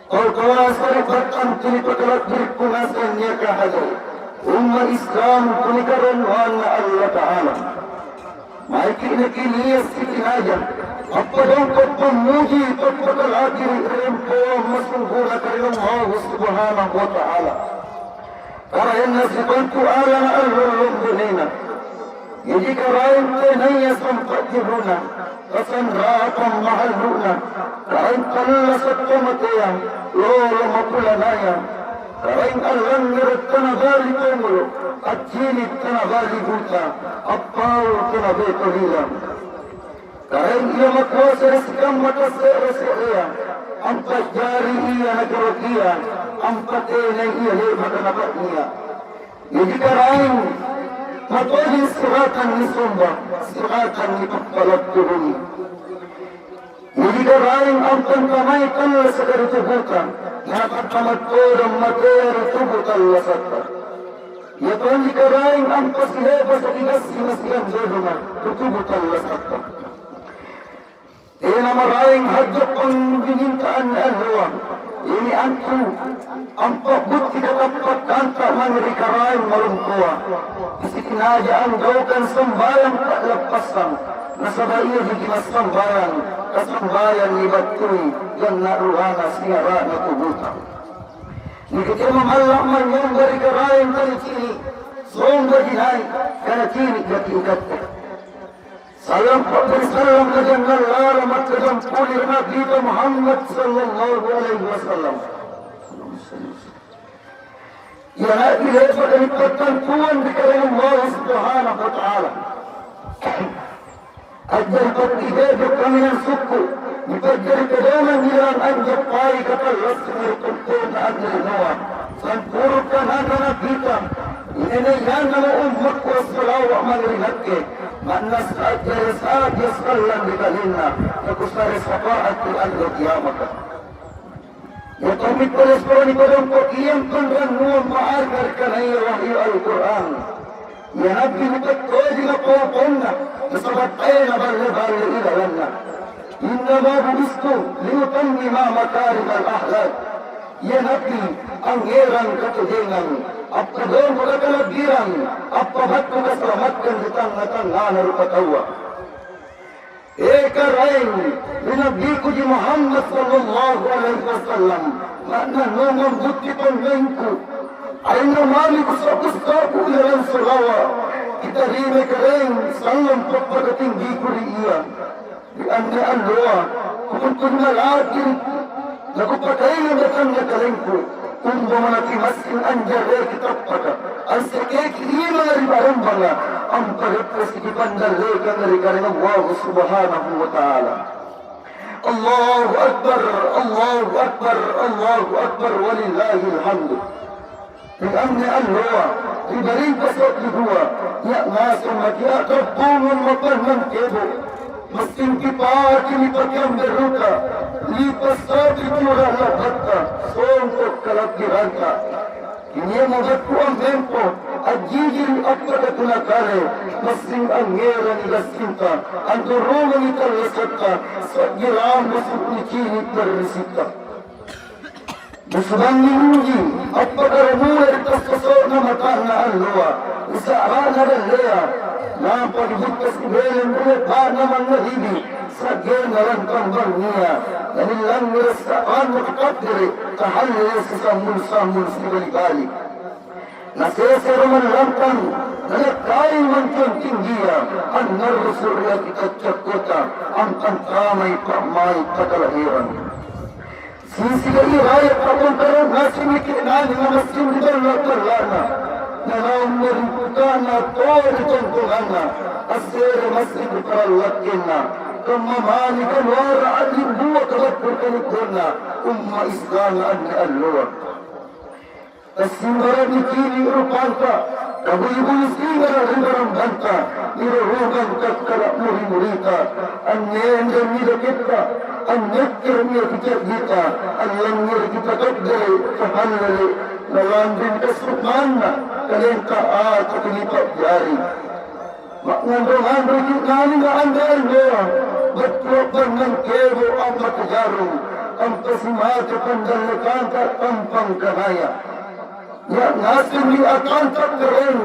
Kau kawasan batang kini pakalat berkunasan niya kahadal. Ummah Islam kunikaran wala Allah Ta'ala. Maiki na kiniyas itinaya. Apa daw pagpamuji pagpakalakir rempo masungkuna karinang Allah Subhanahu wa Ta'ala. Karayan na si Pagkuala na al-Rulong Bunina. Hindi karayan tinaya sampat jiruna. Kasandratan mahal runa. Karayan kalasat kamatayan. Lolo mapulanaya. Karayan alam nirat kanabali tumulo. At sinit kanabali buta. Apaw kanabeto nila. Karayan iya makuasa resikang matasera sa iya. Ang pajari iya nagkarokiya. Ang patenay iya lima kanabat niya. Hindi karayan matulin siratan ni Sumba. Siratan ni Pagpalat Turuni. Hindi karayan ang pangkamay kalla sa karitubutan. Nakapagpamatodang matera tubutan lasata. Yato hindi karayan ang pasileba sa ilas sinasilang dodoma. Tutubutan lasata. Ina maraming hadyak ang binintaan na alwa. Ini angku. Ang pagbuti katapat kanta mangrikarain malungkuwa. Isikinaja ang gawkan sambayan kaklapasan. Nasabay iya higimas sambayan. Kasambayan ni Batuy. Yan naruhana siyara na tubutan. Nikita mamalak man yung garikarain kalikini. Somba dinay. Kanatinik na tingkatek. Salam salam kajian Allah matkajan kulir Nabi Muhammad sallallahu alaihi wasallam. Ya Nabi lepas dapatkan Tuhan di kalangan Allah Subhanahu wa Ta'ala. Ajar pag-ibadok kami ng suku. Ipagdari kadaman nilang anjak pari katalas ng na ajar nawa. San puro kanana na kita. Inanayan na umat ko salawa manrihat ke. Manas ajar saat yasallan di kalina. Nakusari sapaat di Allah kiamaka. Ya tumit palas para ni padang pakiyang panranuan maargar kanay wahyu Al-Quran. Ya Nabi mukat ko di na pawaponna. Nasabat ay na bali-bali ilalanna. Inna ma bulistu liutamima makarim al-ahlak. Ya Nabi ang herang katuhingan. Apa doon mo kakalagiran. Apa ba't mo kasalamatkan di tang-tang-tang narupatawa. Karain, binabdi ko di Muhammad sallallahu alaihi wasallam na nanungang buti panglengko ay namali ko sa gusto ko ilan sulawa. Kita rin karain, salam pagpagatinggi ko rin iya. Di anda alwa, kung na lagin, nagupatay na datang na kalengko. Kung bumanakimaskin anjare kitapaka, ang sakik ima ribarambanga, ang pagkaklas ikipandalika na rikarin ng Allah Subhanahu wa Ta'ala. Allahu Akbar, Allahu Akbar, Allahu Akbar, walillahi alhamdu. Biamni alwa, ribarin pasok ligua, ya ngasong magyakap pungon mapanang kebo, masing kipaki lipatyang beruka, lipas sabi curah labhatta, songkot kalagiranta. Kini mabat ko ang tempo, at gigil at pagkatunakare, masing ang ngera ni Gasinta, ang durungan ni Kalasata, sa giram na suknikinit na resita. Musubang nilugi, at pagkaramula itas kasor na matang na alwa, isaan na relea, na pagbutkas ibelen ulit ba naman nahibi, sa generang kambang niya, na nilang nirastaan makapagdiri, kahalaya sa samun-samun si balik-balik. Nasesero man lantang, nalakain man kang tinggiya, ang narusurya kitagkakota, ang kantamay pamay katalahiran. Sisigali raya kapangkaroon, nasimikinani na masimliban na talana, nanaumariputan na tori tungkulana, asere masimlipan na, kamamani kalwara at limbuwa kalapur kanikuna, islam at nialluwa. Kasimbaran ni kini urupanta, kabuibulis ingara ringarang banta, nirurugang kakkalak muri-murita, ang nyendan nidakita, ang nyakir niya kita, ang langir kita kagdari, kahalali, nalandin kasukman na, kalengka at kapilipat jari. Ngandong-ngandong yung naning na andal mo, ba't ng kebo ang matagarong, ang kasimato pandalikan ka ang pangkanaya. Ya nasimi akan takren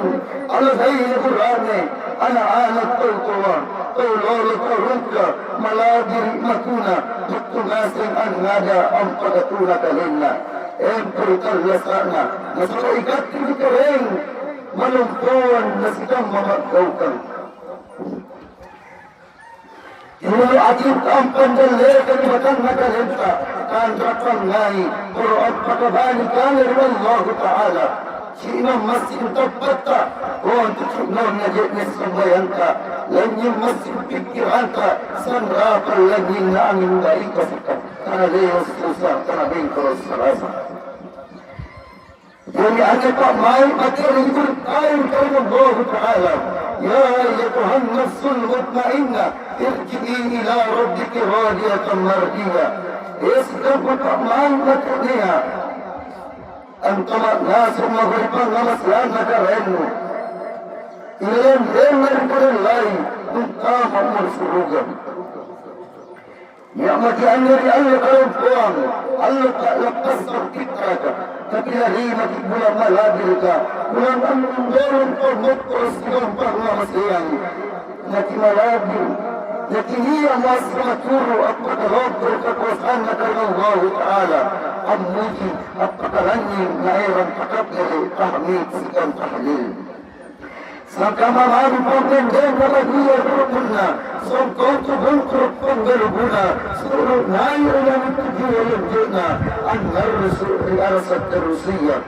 alagay na kurane ana-anak tultuwa tulolo kurunka malagir makuna tutunasin ang ngada ang pagatuna kalinna empritarlasana nasaikat kini keren malumpuan na sikang mamagkaukan. Ini atit ang pandalikan ni batang nakalenta kandrapan ngai Quran pakabani kana Allah Ta'ala si Imam Masjid tabbata untuk sunahnya jenis sembayangka lanyin masjid pikiranka sanrapal lanyin na angin dari kasikan karena lewat susah karena bengkos serasa. Jadi anda Pak Mai materi berkain kepada Allah Ta'ala. Ya ayatuhan nafsul mutmainnah irji'i ila rabbiki radiyatan mardiyah. Islam Pak Mai materinya antama nasr maghriban namaslan nakarenu. Ilan dengar kerelai utama mursurugan. Ya mati anjari Allah perempuan Allah tak lepaskan fitraka tapi lagi mati bulan malabirka bulan dorong kormot terus gampang namasiang mati malabir mati hiya masraturu apakah Rabbul kekuasaan karena Allah Ta'ala amuji apakah lanyi nairan pakableri tahmid sikam tahlil Sangkama mari pembendeng nama dia berpunna Sangkau bungkruk penggelubuna Suruh naik yang tujuh yang jena Angar rusuh di arasat terusiyah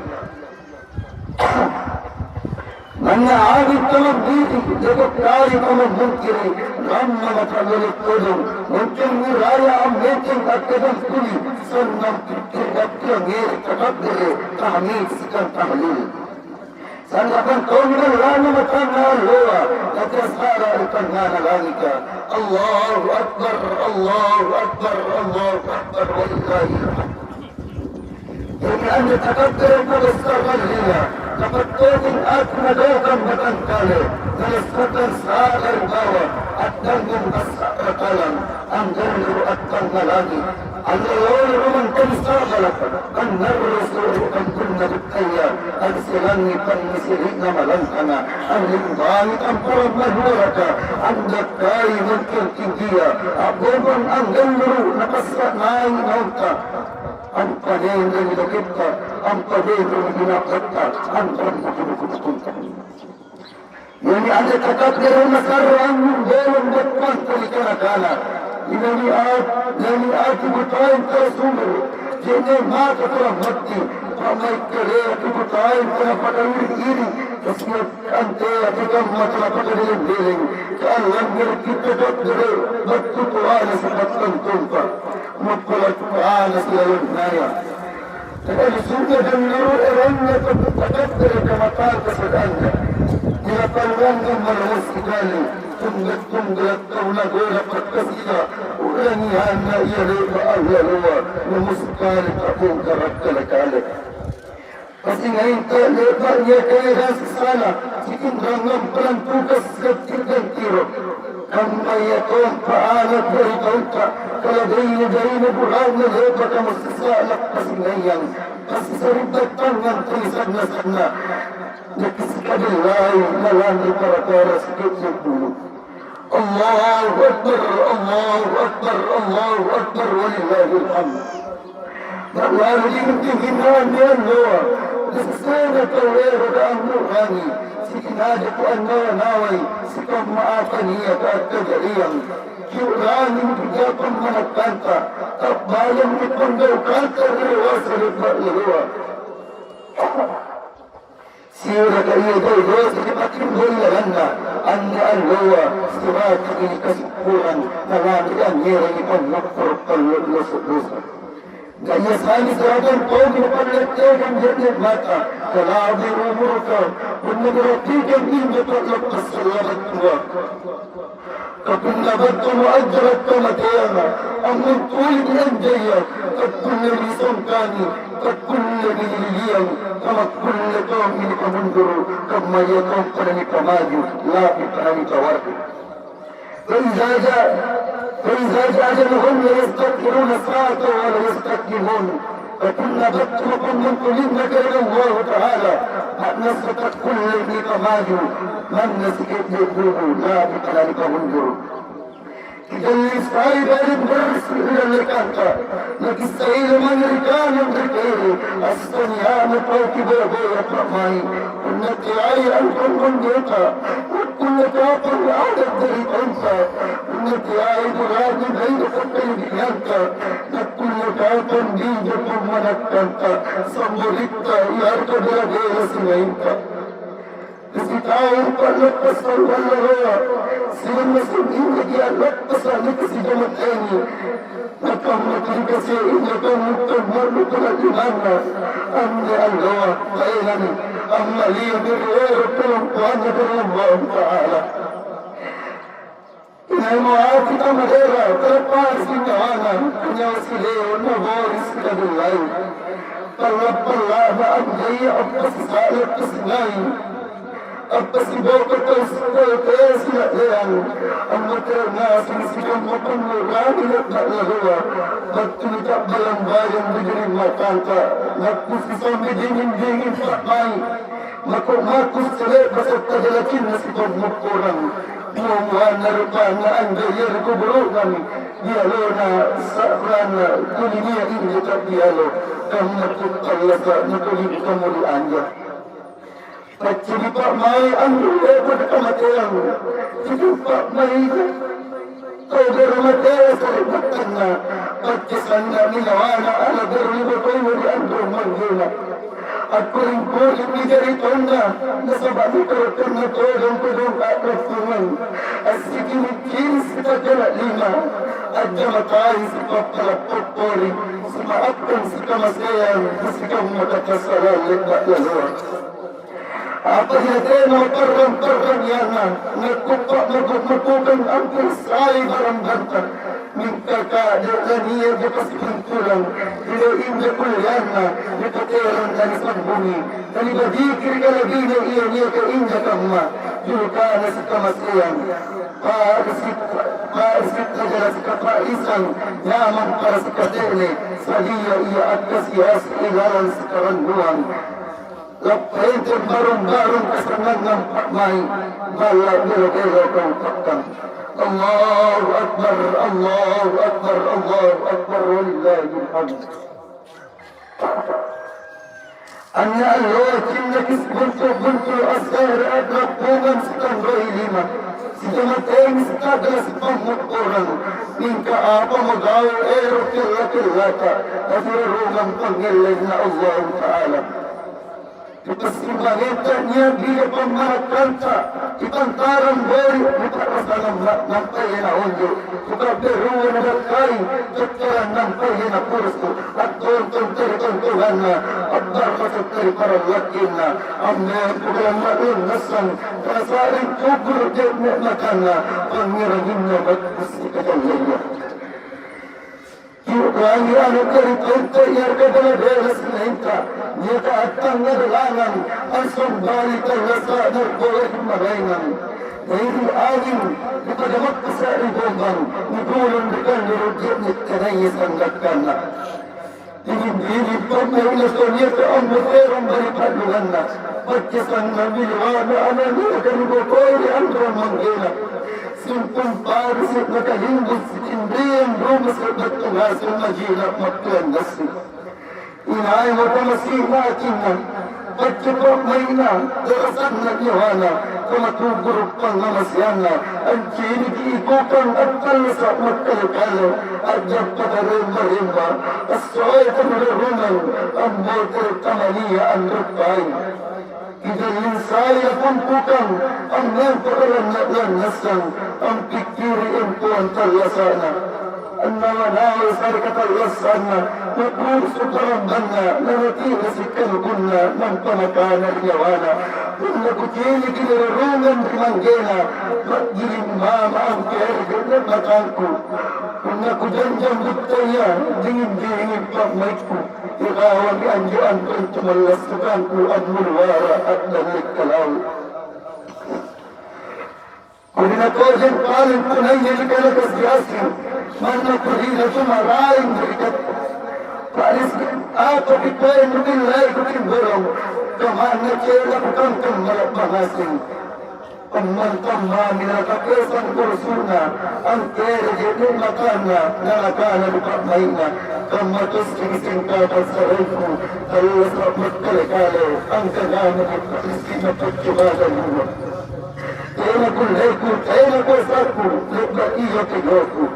Mana adi tamam diri Jaga kari tamam mungkiri Ramma mata milik kodong Mungkin wiraya ammeting akadam kuli Sanam pikir daktiang ngiri kakak diri Tahmid sikam tahlil Sanggapan kau mengalami matana Allah Kata sara ikanana langika Allahu Akbar, Allahu Akbar, Allahu Akbar Walillahi Jadi anda takabir Pagastar Malhiya Dapat tolong aku nadakan batangkali Nalasatan sagar bawa At tanggung asakalan Anggaru at tanggalagi Allah rumang kanisagalat Ang narusuro ang kunnagutaya Ang silangi panisirik na malangkana Ang limbangit ang parang maguraka Ang dakay mungkin tinggiya Abobang ang galuro Nakasranay nauta Ang paneng na nilakita Ang paneng na ginakata Ang paneng na kinukutukunta Yani anda takabir nasarang Belong batman kulikanakana Nani butayin ka sumber Jene mata kura mati Pamay kare ati butayin ka napakalir iri Kasi ante ati kammat napakaliling biling Kaalang kita doktere Magtutuana sa batang tumpa Magpalatuana sa lalong naya Kaya sunga dan laro eranya Takabir kamataan ka sa danda Nilapalwang ng malawas ikali Tunggat kau nagola perkasida Ulangihan na iyalima ahlaluwa Namuskali kapong karakkalakalik Kasi ngayon lepa niya kaya sa sana Sikindrangam palang tugas Gagtirgang tiro Kamay akong paanat na ikaunta Kalagay na gay na burang na lepa Kamusasalak kasi ngayon Kasi sa ribatan ng tulisag na sana Nakisikadilay na langit para sikit sa pulo Allahu Akbar, Allahu Akbar, Allahu Akbar, walillahil hamd. Lalu diintinginan ni Allah, nasasana tawero na ang nurani, sikinada ko ang naway, sikang maafan niya at kagaliyang, kiulanin bigapang managkanta, takbayang ipanggaw kanta riwa sa lipa-iriwa. Sira kaya daw sa lipatimboy na landa, ang naalwa, sirat kini kasipuran, narami ang nirang ipangmakpurok kalulusa. Gaya sani saradan ko, ginapalagtay ang jernit mata, kalabi rumuro ka, kung nagaratigang inyo paglapas sa labat tuwa. Kapag labat ko maagdarat ka matayama, ang muntulig ng jaya, kapag nalisong kani, kapag nagililiyang, kapag nagawang inikamunduro, kamaya kong pananipamagyo, lapit pananipawari. Kaya فإذا جاء أجلهم لا يستغفرون ساعة ولا يستقدمون فكنا بطلكم من كلنا إلى الله تعالى نسقط كل ذي قماجه من نسكت يقوله لا بكذلك منذر إذا الإسرائيل بارد برس إلى اللكانتا لكن السعيد من ركان ركيه الصنيان توكب بوية رحمائي كنت عاي أنكم من ديتا وكل كاطر عادة ذريت أنسا كنت عاي براد بين فكر بيانتا كل كاطر ديجكم منكانتا صمرتا ياركب لديه سنينتا Isitaw palakpasan walawa silang masing lagi alakpasan ni kasi jamatani nakamatri kasi nakamutag marlutan imana amni Allah kailan amma liya birwero pelangkuhan na Allah Ta'ala inay maafit ang madera terlepas ginyawanan kanyaw sileo na boris kadulay palapala na ang jaya apkas salap kasinayin أبس بوقت السلطة سلطان أمتر الناس نسكم وكم رامي لقاء لهوا قد تنتقبل بايا بجري مكانتا نقص صمدين دين فقاي ماكو سلطة بسط جلتين نسكم مقورا موموانا رقانا أنجا يرقب روغا ديالونا سأرانا كلمية إنجا تبيالو كم نتقلق نقلق كمول أنجا Pagkili pa may ang lupa na kamatayan. Sige pa may kaya ramataya sa ribatan na pagkisan na nilawana alagar liba ko'y wali ang drumangina. At kuring-kuring ni garito na nasa balikarotan na tolong kudong atrafungan. At sikinig-kinis kita kala lima at jamatay si papalapopori sa maapkan si kamasayan si kamatatasaralik na lalawa. Apa yang perang yana nakukukan ang Israel barang bantar minta ka laniya bekas pintulang ilo inda kulyana nikateran dari pambumi dari badikir ka lagi na iya niya ka inda kama yuka na sa kamasiyan paasit na jala sa kapaisan yaman para sa katele sa liya iya at kasiyas ilalan sa karanduan Lapain barong-barong kasangan ng pakmay bala nilagay kang takang Allahu Akbar, Allahu Akbar, Allahu Akbar walillahil hamd Anya Allah kinakis buntu asar at lapungan sa tanggoy lima si jamateng sa kadalas pangmukuran minka apa magaw ero kila-kilata at irurungang pangilig na Allah Ta'ala Kesimbangan niya dia pemerkanta ipantaran beri mutarasan nampai na onjo suka beruan na kai tukaran nampai na kursu at tonton Tuhan na abdar masukari para lakin na amne pulang maun nasan kasaring kubur jebne makana pangirangin na magkusi kajalaya Yang anu teritentu yang kedua beres minta Nyata atang ngadalangan Asam balik terlasa Nerboleh marainan Dari angin Kepada maksa ribongan Nibulun dengan nirujit Nikanaya sanggakkan Diri pemailah sonia ke ambuterang dari padulan Pagkisan nabiluana Ananya kan bukoi Andra manggila Sumpung parisit nakalinggot si Kindriyan Rumas at nagtungasong majilap magtuan nasi Inay mo pa masimakin na Pagkipok may na Darasan na iwana Kumatugurog pang namasyan na Ang kinigiikukan at talasa magkalakalo At yung patarimba-rimba Asoy panarunan Ang motor tamaniya ang rupay Idalin saya pumpukan ang nagpakaran na nasang ang pikiriin po ang talasana. Ang namanaway sa katalasana na puso paramban na naratira si kalukun na ng pamakanan yawana. Kung nagutili kinarungan rimanggena, magdiling mama ang kerga na matangko. Kung nakudanjang butaya, dingin-dingin pagmayko. Ikawan anjaan kung tumalastukan ko ang mulwara at nalikalaw. Kung inakosin paling punay nilika na kasyasin, mana perihal sumarain berikat Paris apa kita yang mungkin lain mungkin borong kemana cela bukan kemalap pengasing Pemantama minakakesan kursuna angkere jadi makana nalakana lupa mainna kamatus kisin kata saraiku kalau sabut kale angkana kisin pacubada dulu tena kulaiku tena kosaku lepa iyo kegoku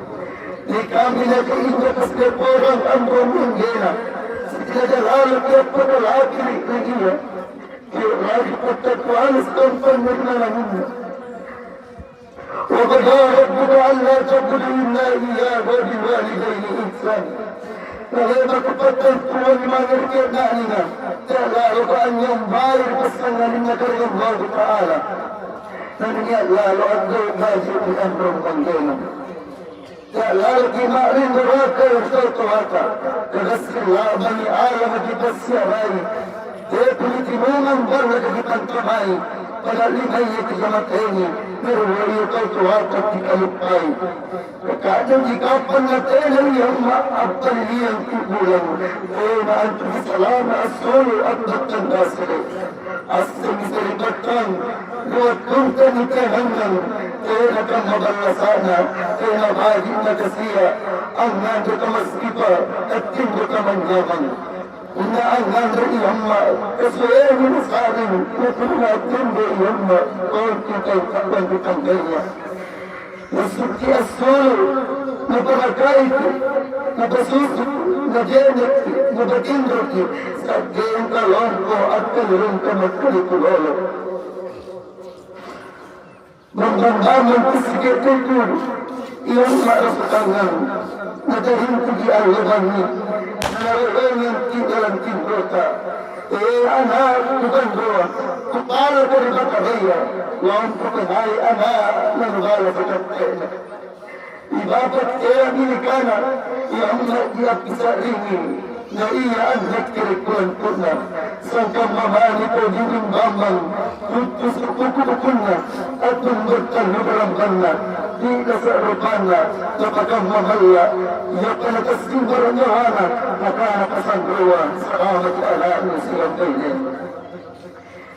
ni kami na kainya kasle porang ambo mungena sila jalal ke pada akhir iya Raja Pertakuan setempat bernalamnya. وقضى ربك ألا تعبدوا إلا إياه وبالوالدين إحسانا. Lalu kepada Tuhan mengerti dalilnya, telah lupakan yang baik pesannya di negara Allah Taala. Dan ia lalu ada baju di antara bangkainya. Telah kemarin berapa satu harta, kerana bani alam kita siarai. Dia politimungan berlaku di pantamai pada lima yang kejamatnya berwari kau tuakat di kalupai. Kadang jika pengatnya yang maafkan yang kubulan, kena antum salam asal abad tandasre. Asal misal datang, buat kuntan ikahangan, kena kan mabalasana, kena bagi nakasia, angan kamaskipa, atin kamanyaman. Inna angan dari amma, kesuai misalnya, kita tunda amma, kau kita akan ditangkainya. Nasuki asal, nabakai, nabasuki, najenek, nabakindroki, saking kalon ko at kalurong kamakalikulolo. Menggambarkan kesikatan yang merasakan nadahin pergi alaman ni, narawan yang tinggalan tinggota. Anak bukan doa, kepala dari mata raya, lawan kepenai anak menugala sekatnya. Ibadat yang ini kana, yang dia bisa ringi, na iya anak kerikuan purna, sangkang mamani ko dingin bambang, putus kukukunna, at membertanu dalam kanna, di dasar rupanya, napakang mamala, ia panakasing baranyohana, nakanakasan ruwa, salamat alam silang kainin.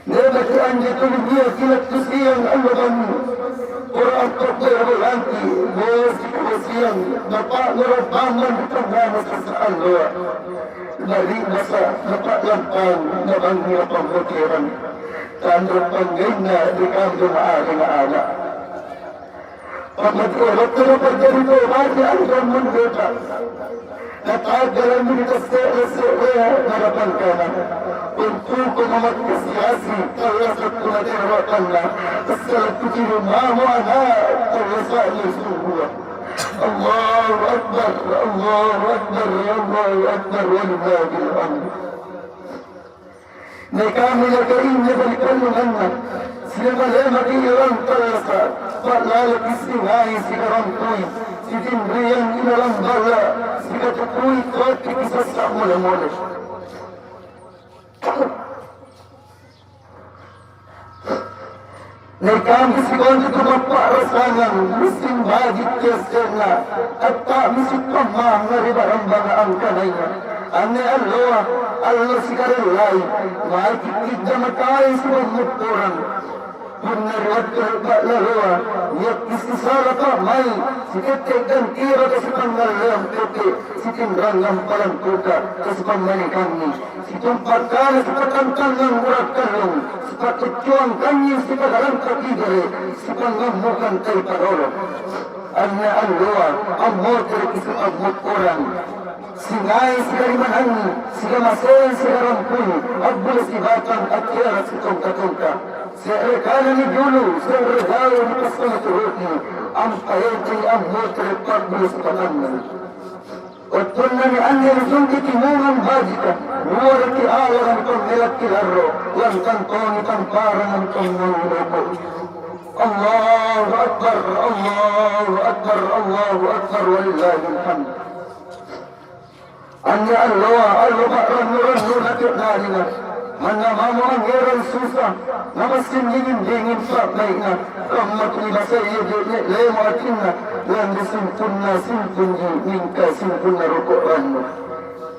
Nebati anja tulubia kilat kusiyang alaman, Quran Tokyo Ranti, Bosi Kusian, Bapak Nurabaman Tanggamas sa Allah. Dari masa Bapak Lampang na bangya pambukiran, Tandro Panggay na di kamdo maaari na ala. Pagmatiurot ko na pagdarito, Mati ang ramon gota. Natagalan mo nito sa harapan ka na. Untuk ko mamatkasyasi, kalasat ko na tirawakan na. Kasalat ko tinumamo ana, kalasat niyo subuha. Allahu Akbar, Allahu Akbar, Allahu Akbar, walillahil hamd. Na kami na kainya balikan ng anak, sila malema kiyarang talasa, palalak isingay sikarang tuy, si Tinriyan inalang bala, si katukuy kot kikisas sa mula-mula. Na kami si Kondi kumaparasangan, mising bagit kiyasena, at misik pamang na ribarambang ang kanaya. Ane Allah, Allah si Karelay, makikit na matay sa magmuturan. Punarwat ka pa lalawa, yak isisara pa may, sikitik ang tira kasi pangalang puti, sitindrang ang palang kuka, kasi pamanikang ni. Situmpat ka na sa patangkang ng urat kalong, sa patutyuang kanyi sa pagalang kakigare, sa pangamukan kay parolo. Ane Allah, ang motor isa pagmuturan. Singay sigarimahan, sigamasen sigarampuy, agbulas ibatang at kera sa tongka-tongka. Sa rekana ni Dulu, sa regalo ni Pastor Turuti, ang pahete ang motor pagbulas patangan. Otun na ni Anya Luzong kitimungang bajika, nuwara ki awar ang pagnilat kilaro, yang kantoni pamparan ang panguloko. Allahu Akbar, Allahu Akbar, Allahu Akbar, walillahil hamd. Anya Allah, Allah makran-ran nakit nalina. mana mamu ang heran susah, namasin dingin sa may na, kamat nila sa iyo, lemo atina, landi simpun na minka simpun na rukuran mo.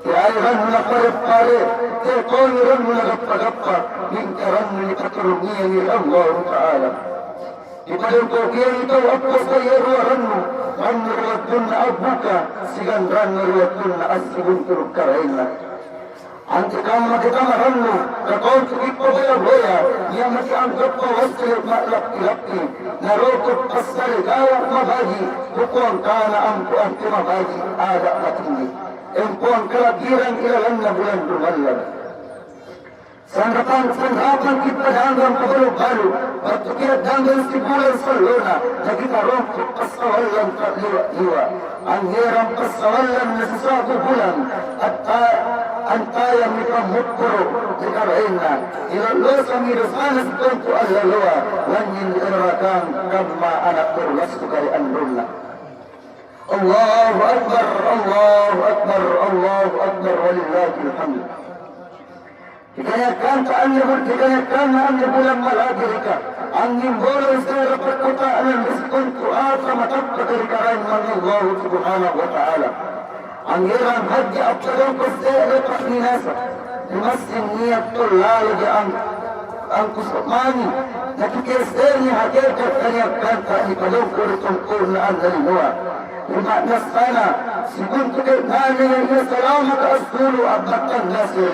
Kairan mo na pare-pare, kairan mo na gapa-gapa, minkaran mo ni katurungiyan ni Allah Ta'ala. Ipadang ko kaya ito, ako sa iyaruaran mo, ang naruwatun na abuka, siganran naruwatun na asibun turug karain na. Ang ikamaran mo, kakong tukipabaya-baya, niya masianggap pa wasli malaki-laki, narokot pasali, kawang mabagi, bukuang kana ang tumabagi, ada matindi. Empuang kelagiran ilalan na bulan dumalag. Sandapan kita hanggang pabalo-balo, at tukirat hanggang si bulan sa luna, na kita rongkot pasawalan liwa-liwa. Ang hirang pasawalan na sasago bulan, at antayang ipamukuro, di karain na. Ilalos ang ilusanas tonto ang lalawa, lanyin inarakang kama anak berlas tukay andun na. Allahu Akbar, Allahu Akbar, Allahu Akbar, walillahil hamd. Dikanyakan na ang bulan malagirika. Ang nimbolo sa rapagkutaan ng diskonto at matapagkarikaran ng Allah subhanahu wa ta'ala. Ang hirang hadya at talong kusere pakinasa. Limasin niya tulala ang kusumani. Nakikisir niya hakikat kanyang kanta ni palungkor tungkol na ang nalimuwa. Bermakna sana sebelum kekenangan ia selamat asdulu abatan nasir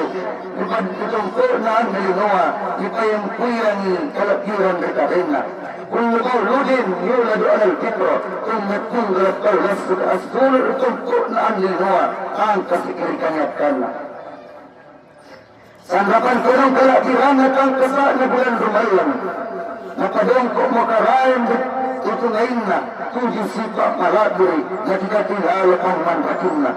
bukan ketempurnaan dari Noah kita yang kuirangi kelapiran dekarena kullu mauludin yuladu alal fitra ummatun gelapal nasir asdulu ketempurnaan dari Noah angkat dikirikannya karena sandapan kurang kelapiran datang kesak na bulan Ramadan napadongkok makarayan itu ngayon na tujuh sifat malabiri na tinatilala ang mandakin na.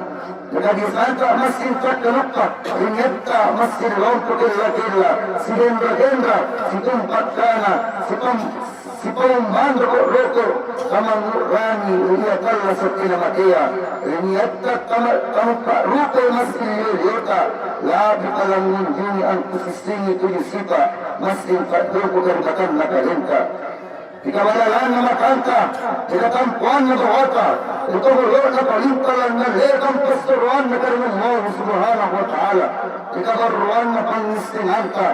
Nagadisanto masin takalukpa, rinyetta masin lompo kila-kila, si hendra-hendra, si tumpat kana, si pumando roko, kamang rani, riya kala sa tinamatea, rinyetta kamukpa ruko masin yuyota, labi palang nunjuni ang kusisingi tujuh sifat, masin patdoko karibakan na kalenta. Ikawalalaan na makanta, ikatampuan na bawata, ikabulo na palintalan na lekang pastoruan na karunong Allah subhanahu wa ta'ala, ikabaruan na pangistinanta,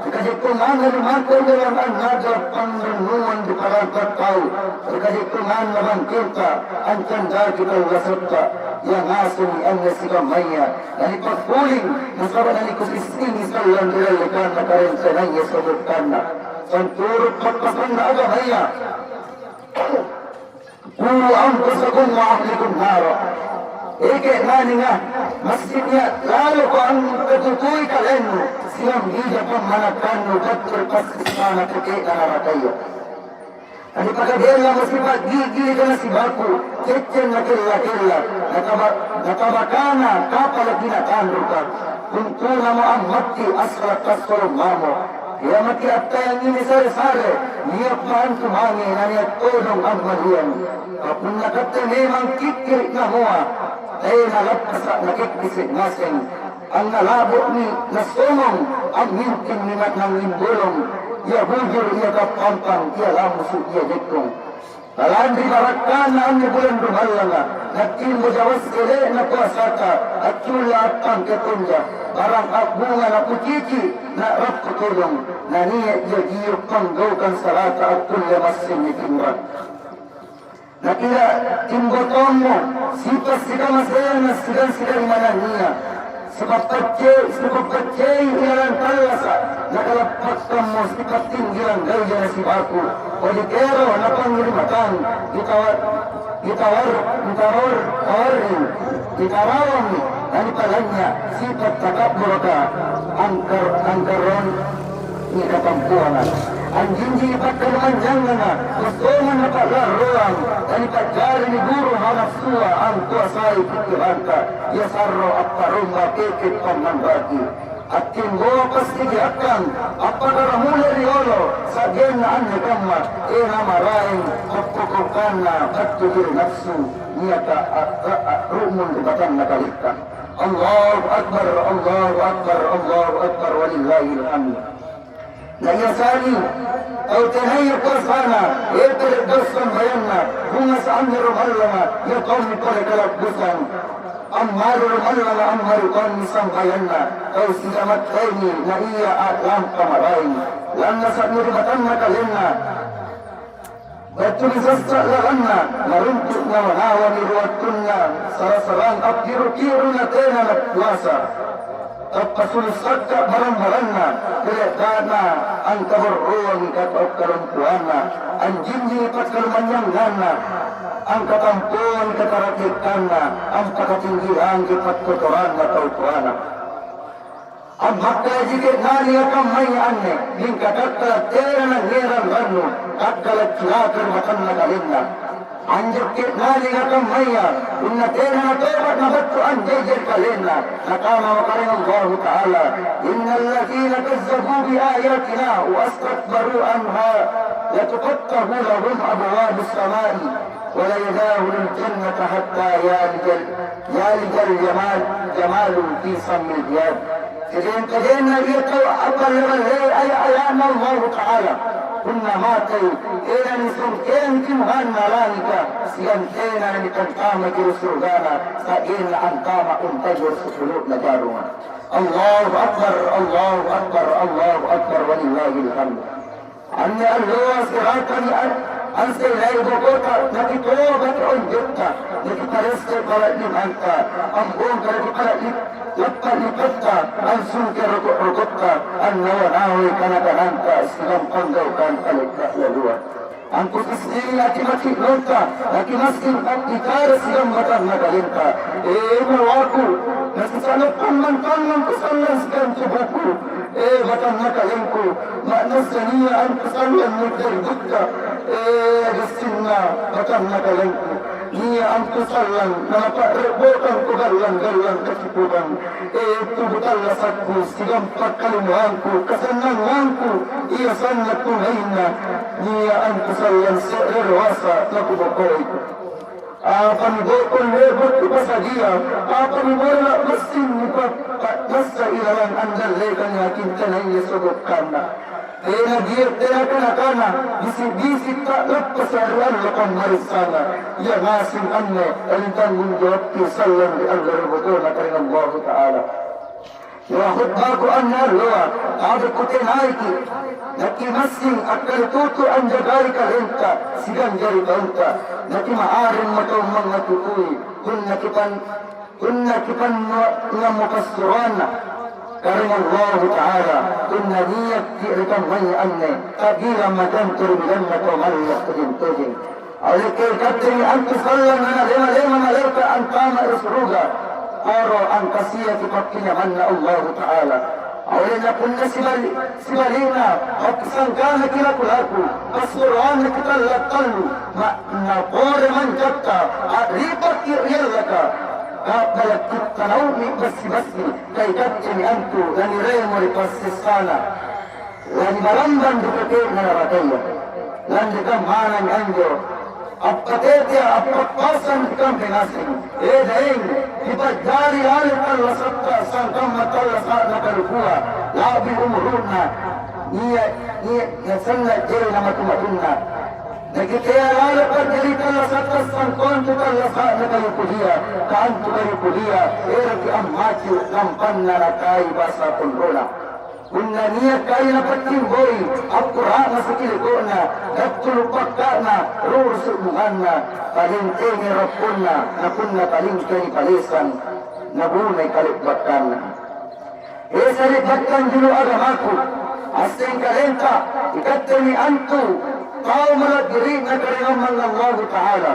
ikadikuman na lumantay nilang ang nagalap pangrenuan di parangkat tao, ikadikuman na bangkita, ang tanda kita ulasapta, yang aso ni ang nasikamaya, na ipagpuling, nasaba na ikupisini sa landiralikan na karensanay sa buktan na. Santurut magpasan na agahaya. Kulu anfusakum wa ahlikum nara. Ike nani nga, masjid niya, lalo ko ang katutuy kaleno, silang hida pang managkano, batur pasisana puti na naratayo. Ani pagkadela masipag gigi ka na si Baku, kitchen na kila-kila, nakabakana, kapalagi na kanruka, kung tuna mo ang mati, asrat kaskolong mamo, kaya matiapta yang ini sare-sare, niap maan kumangi na niat tulong ang maliyan. Kapag nakapta memang kikirik na mua, ay nalapasa nakikisik nasing. Ang nalabo ni nasumong, ang mintin ni matnang limbulong, ia bujur, ia kapampang, ia lamusuk, ia jekong. Talaan di barakan na ang bulan dumalanga, nagtin mo jawas kere na puasaka, at chula at pang ketunja, barang bunga na pucici, na rap kutulong, na niya iya giyok panggawkan salata at kulya masin ni timrak. Nakira timbotong mo, sipas sika masaya na sigan-sigan manan niya, sebab kecil ilalang talasa, nakalapag ka mo sipat tinggilang gaya na si Baku, o di kero na pangirimatang, itarawang, nanipalannya, sipat takapuro ka, angkaron ni kapampuanan. Ang jinji ipagkalumanjang na, gusto man na paglaruang, nanipagkari ni guru hanap suwa, ang kuasay pikiran ka, yasarro at parumba kekit pamambagi. At timbo pastigiakan, at pagkaramula riolo, sa genaan ni kama, ina maraing, kapkukukan na, at tugir nafsu, niya ka at rumon di batang nakalita. الله أكبر الله أكبر الله أكبر ولله الحمد. Nayasani au tenaya kwa sana ete dosan bayana humas amru mallama ya qawmi qala kala dosan ammaru mallama ammaru qawmi sam bayana au sidamat kaini na iya alam kamarai lan nasabni batanna kalenna betul sasa laganna maruntuk na wanawani ruwatunna sarasaran abdiru kiruna tena na puasa Tapkasul sakka barang-barangna Bilekana ang kabarruan Katau karumpuanna Ang jinji pat kalumanyangganna Ang katampuan katarakikanna Ang kakatinggihan Kipat kotoran na tautuana Ang hakka jikit nani akam may anne Ling kakakala tera na ngeran ranu Kakala kilakar makan na kalinna Anjak nali akam maya Inna tena na tobat na batu anjajir kalina Nakama makaring Allah Ta'ala Inna alladhina kazzabu bi ayatina Wa astakbaru anha Latukattahu lahum abuwab as-samai Wala yadahu lil-jannata hatta yalijal jamalu fi sammil diyad Kajin na ito akal ay ayan Allah Ta'ala Kunna matay, kaya nisong kaya kimuhan na langika, siyan kaya na nikantama kirusurgana, sa ina ang kama untagor sa sulok na darungan. Allahu Akbar, Allahu Akbar, Allahu Akbar, walillahi alhamd. Anni Allah siratan ang silay bukota, nakitobat o jutta, nakitareste kalat limanta, ang buong kalatipalat Lapka-lipata, ang sungkir rukot-rukot ang nawanawi kanakananta, silang panggaw kan kalikta laluan. Ang kutisili nakimakiklong ka, nakimasking at ikara silang matang nagalinta. Mawaku, nasisanap kong mantang kusalan silang tubuko. Matang nakalingko, maanas na niya ang kusalan nagdarbut ka. Agastin na, matang nakalingko. Niya ang kusalan na naparebutan ko galang kasiputan. Tubutan lasat ko, sigang pagkalimuhan ko, kasanangan ko, iyasan na tunay na. Niya ang kusalan sa erwasa na kubukoy ko. Panibokon lebot ko pa sa dia, panibora masin ni pa nasa ilalang andal lekan niya kintanay niya sugok na. Tena dia tena kana bisi-bisi tak lepas aruan lakan marisana. Ya ngasin anne alintang munjawab kisalan di Allah rubutuna karing Allah Ta'ala. Ya khutbaku anna loa ada kutenaiki nakimasing akal tutu ang jagari kalenta sigang jari kaunta nakimaarin matong mga tukui kunna kipan nga mukasurana karing Allah Ta'ala kunna niyak ki'rikan may anne kabila madan turbilan na tumalak tujin-tujin alikay katri ang kisalan na lima-lima malika ang tama isruga Oro ang kasiya kipagkinyaman na Allah Ta'ala. Awalin na po na sibalina at sangkana kinakulaku. Pasuruan na kitalattalu. Napore man jatta at ripat kiriyala ka. Kapalagkit tanaw ni basi-basi kay katini anto na niremo ni pasisana. Lani maramban dukake na narataya. Lani kamhanan anjo. Apkatetya apkapasan ikam pinasing. Daing ipagdari halit Allah sabta sangkam matalla sa nakalukua. Labi umuruna. Niya nasanna jere na matumatunna. Nagkikaya halit pagdalit Allah sabta sangkon tutalla sa nakalukuliya. Kaan tukalukuliya. Eraki amhatyo kampan na nakay basa kulrona. Kunna niya kaya na patimboy, Al-Quran na sa kiliko na, nagtulupak ka na, rurusubuhan na, palintini rapun na kunna palintini palisan, nabunay kalipbakan na. Saripatkan dulu agamaku, asing kalenta, ikatini antu, tao malagiri na karingaman ng Allah Ta'ala,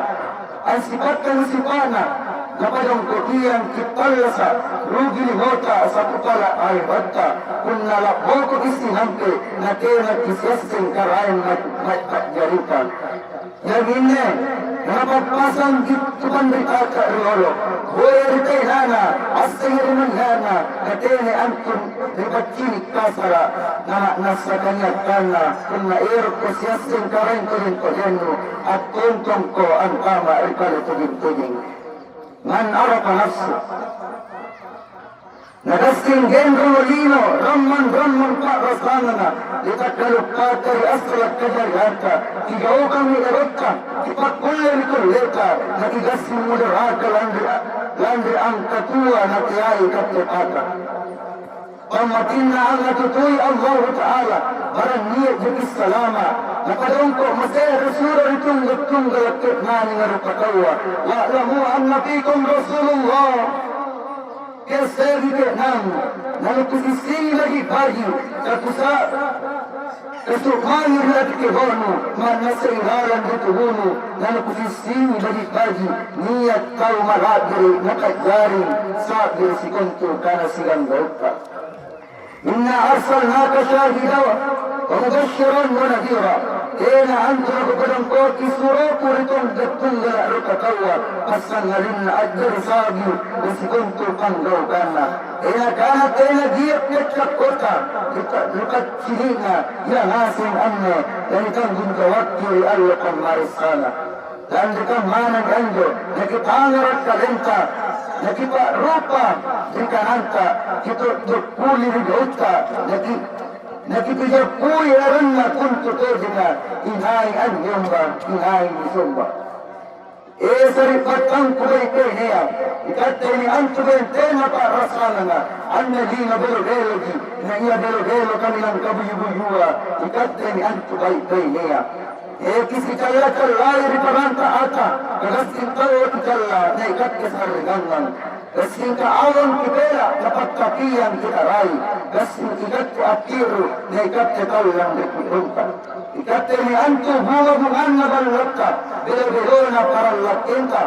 ang sipatkan sipana, napadong kotiyan kitallasa rugi limota sa kupala ay batta kung nalakbo ko isinampe na kayo nagkisyasin karayan magpagjaritan. Yagine, napagpasang gitupan rita ka riolo. Buhay ritay nana, asay rin nana, na kayo ni Antun ripagkinik kasara na nasa kanya kana kung nairok ko syasin karayan ko rin ko deno at tuntong ko ang kama ay palitugin-tugin. Man arafa nafsu Nagasing Gendro Molino, Ramman Pak Rasanana, Litakkalukkat dari Asrat Kajargata, Tigaw kami erota, Tipakulya Nikuleta, Nakigasing Mudaraka Landri ang katua na tiyay kapitaka. Pamatin na ang natutuy Allah Ta'ala, barang niya jagis salama, nakadong ko masaya Rasulullah itong gatong galakit nani nga rupatawa, wa'lamu ang nabikom Rasulullah, kesegi ke nam, nalukusisi lagi bagi, kasukmani lagi ke bono, mana seihalan dito bono, nalukusisi lagi bagi, niat kau malagiri, nakajari, saat diri si konto, kana sigang gauta. Inna arsalnaka syahida wa mubashiran wa nadhira. Tena antu kepadang kau kisuro puritong gattung galak rukatawa pasan halin ajar sagi disikuntu kanggau kana. Tena giyak kecak kota lukat cilina yang asin anne dan itanggung jawabki Allah kamarisana. Dan dekat mana ganjo nakipangarat kalenta nakipa rupa dikananta kita kuli rigota nakipijapui aranna kuntu tejina inai anyomba inai misomba sari patang kubai kehea ikateni antu bentena pa rasalana anna dina belogelogi na iya belogelo kami nang kabuyubuyua ikateni antu bai kehea kisi challa challai riparanta ata kagasing tayo challa na ikat ke sargangan gasing ka awon kibela dapat kapiyan kitarai gasing ikat ke akiru na ikat ke kallang ripurunta ikat ni antu bunga bunganna balakka bela-belona parallakinta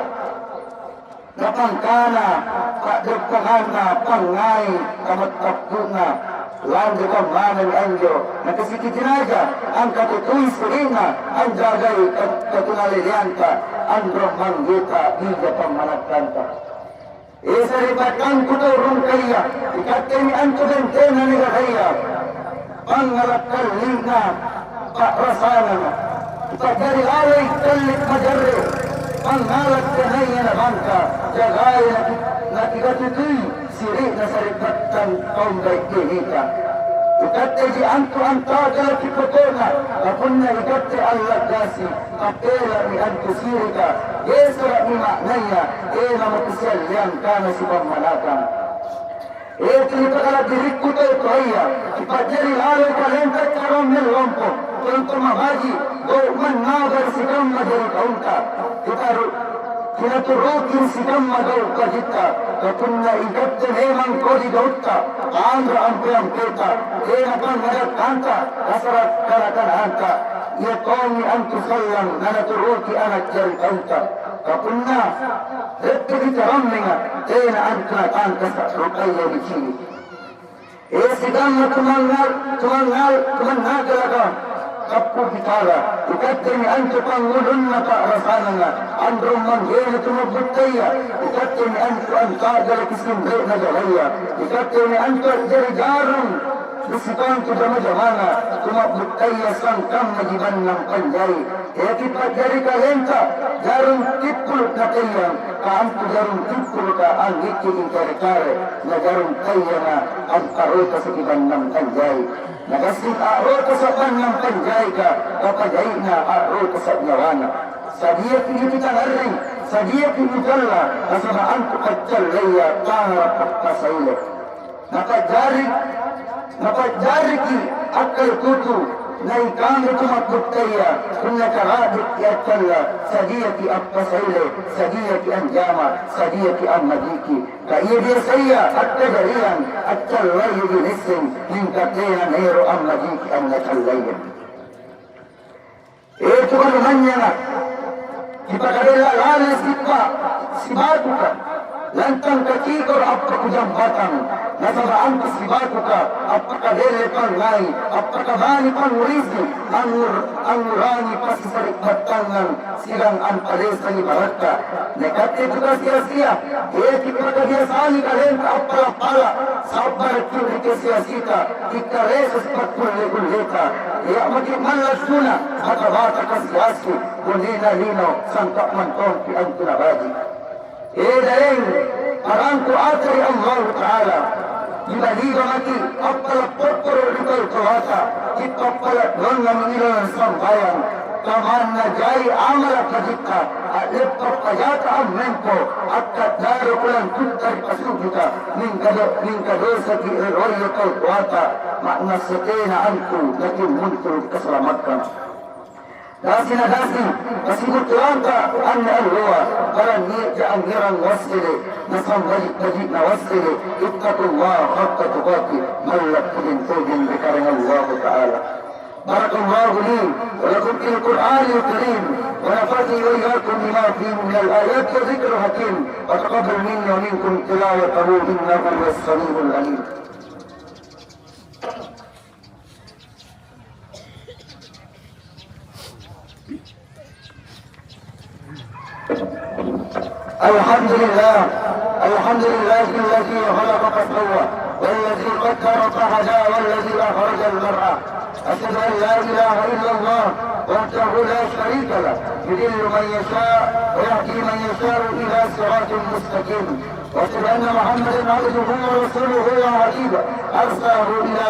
napangkana kadagpangana pangai kamatapuna Lanjut ke mana anjo, nakasikitin aja, ang katutuy surina, ang jagay katunalilianta, ang romanggita, higa pamanagkanta. Saripatan ko to rungkaya, ikatemi anto bentena ni gahaya, pangalakal lina, pakrasanan, ipagdari alay kalit majarre, pangalat kanaya na bangka, jagay nakikatutuy, siri na saripatan kaum baik kita. Ikatte ji antu antaga kipotona, apunna ikatte Allah kasi, kapela ni antu sirika, yesra ni maknanya, mamutisya yang kana si pamalakan. Tinipakala dirikku to kaya, ipajari lalo kalenta karong nilompo, tunto mabaji, go mannagar si kammadari kaunta, kinaturukin si kammadaw kajita, kapunna ikatte neman kodi gautta, andra ampiang kita, kan madagkanta, kasarat kalakananta, yakomi antu sayang, nanaturuki anak jari kaunta, kapunna, repti ditaramminga, tena antuna tangkasa, rukaya di sini. Si kamma tumangal galaga, kappu bitara, ikatte ni antu pangulunna ka rasananga, andrum manggena tumabutaya, ikatte ni antu antagala kisimbre na jalaya, ikatte ni antu jari jarum, bisipantu jama-jamana, tumabutaya sangkam najiban ng panjay, kipajari kalenta, jarum tipuluk na tayang, kaampu jarum tipuluk ka ang ikiking kare-kare, na jarum kaya na ang karota sa iban ng panjay. Nagasing arota sa ng panjay ka, kapajay na arota sa nyawana. Sa diya kinipitan aring, sa diya kinitala, kasamaan ko katsalaya, pangarap pagkasayle. Napajari ki akal kutu, na ikang tumakbutaya, kung nakaradik iatala, sa diya ki apkasayle, sa diya ki anjama, sa diya ki amadiki. Kaya dia saya at kajarian at kalayo ginising yung katena nero ang magiki ang nakalayan. Ito ka naman niya nga, ipakadala si bago ka, lantang kakikor apakujambatan, nasabaan ko si bago ka, apakadele pangay, apakabani pangurizi, ang urani pasisarikbatangan, silang ang palesa ni Barata. Nekate juga sia-sia, ipakadiasani kalenta apalapala, sabar kiri ke sia-sita, ikaresos patpulleguleta, magimala suna, makabata ka siyasi, kunina lino, sangkap mantong pi ang tunabadi. Daeng, parang ku atari Allah Ta'ala, jika hidup mati apabila pokok itu terhata jika apabila dengan mengilang sambayan kamarna jai amala kajika leppa kajata ammenko akka daru kulan kuntar pasubita minka dosa ki royo kau tuata makna setena anku lakin muncul keselamatkan dasi na dasi kasibut langka anna alwa baran niya angiran wasile nasam wajib na wasile ittaqullah haqqa tuqati malak tujin bikarang Allah Ta'ala. بارك الله لي ولكم في القرآن الكريم ونفعني وإياكم بما فيه من الآيات وذكر الحكيم وتقبل مني ومنكم تلاوته إنه هو السميع العليم. الحمد لله الذي خلق فسوى والذي قدر فهدى والذي أخرج المرعى أشهد أن لا إله إلا الله وحده لا شريك له يضل من يشاء ويهدي من يشاء إلى صراط مستقيم وأشهد أن محمدا عبده ورسوله وحبيبه أرسله إلى